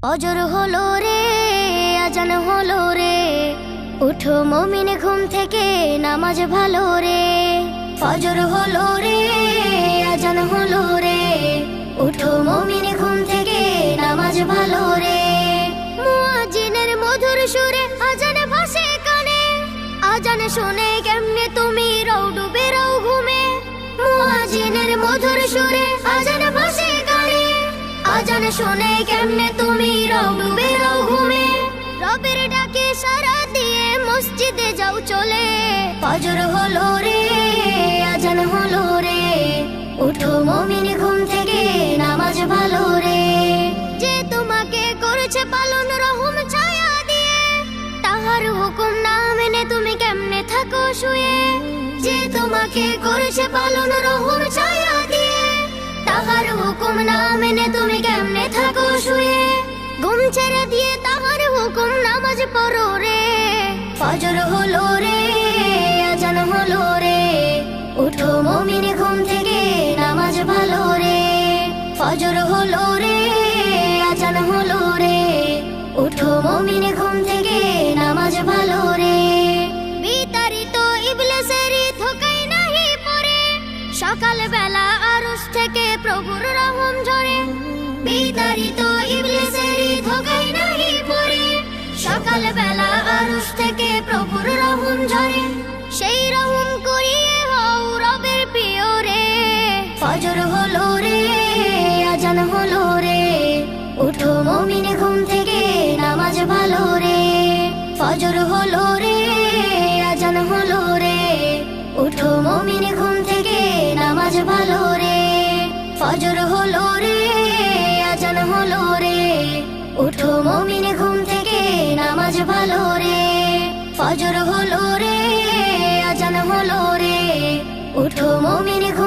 ফজর হলো রে, আজান হলো রে, উঠো মুমিন ঘুম থেকে, নামাজ ভালো রে। ফজর হলো রে, আজান হলো রে, উঠো মুমিন ঘুম থেকে, নামাজ ভালো রে। মুয়াজ্জিনের মধুর সুরে আজান ভাসে কানে, আজান শুনে কেমনে তুমি রও ডুবে রও ঘুমে। মুয়াজ্জিনের মধুর সুরে আজান ভাসে কানে, আজান শুনে কেমনে তুমি রও ডুবে রও ঘুমে। রবের ডাকে সাড়া দিয়ে মসজিদে যাও চলে। ফজর হলো রে, আজান হলো রে, উঠো মুমিন ঘুম থেকে, নামাজ ভালো রে। যে তোমাকে করেছে পালন রহম ছায়া দিয়ে, তাহার হুকুম না মেনে তুমি কেমনে থাকো শুয়ে। যে তোমাকে করেছে পালন রহম ছায়া দিয়ে, তাহার হুকুম না মেনে তুমি কেমনে থাকো শুয়ে। ঘুম ছেড়ে দিয়ে তাহার হুকুম নামাজ পড়ো রে। ফজর হলো রে, আজান হলো রে, উঠো মুমিন ঘুম থেকে, নামাজ ভালো রে। ফজর হলো রে, আজান হলো রে, উঠো মুমিন ঘুম থেকে, নামাজ ভালো রে। বিতাড়িত ইবলিসের ধোঁকায় নাহি পড়ে, সকাল বেলা আরশ থেকে প্রভুর রহম ঝরে। বিতাড়িত ইবলিসের ধোঁকায় নাহি পড়ে, সকাল বেলা আরশ থেকে প্রভুর রহম ঝরে। সেই রহম করিয়ে হও রবের প্রিয় রে। ফজর হলো রে, আজান হলো রে, উঠো মুমিন ঘুম থেকে, নামাজ ভালো রে। ফজর হলো রে, আজান হলো রে, উঠো মুমিন ঘুম থেকে, নামাজ ভালো রে। ফজর হলো রে, আজান হলো রে, উঠো মুমিন ঘুম থেকে, নামাজ ভালো রে। ফজর হলো রে, আজান হলো রে, উঠো মুমিন ঘুম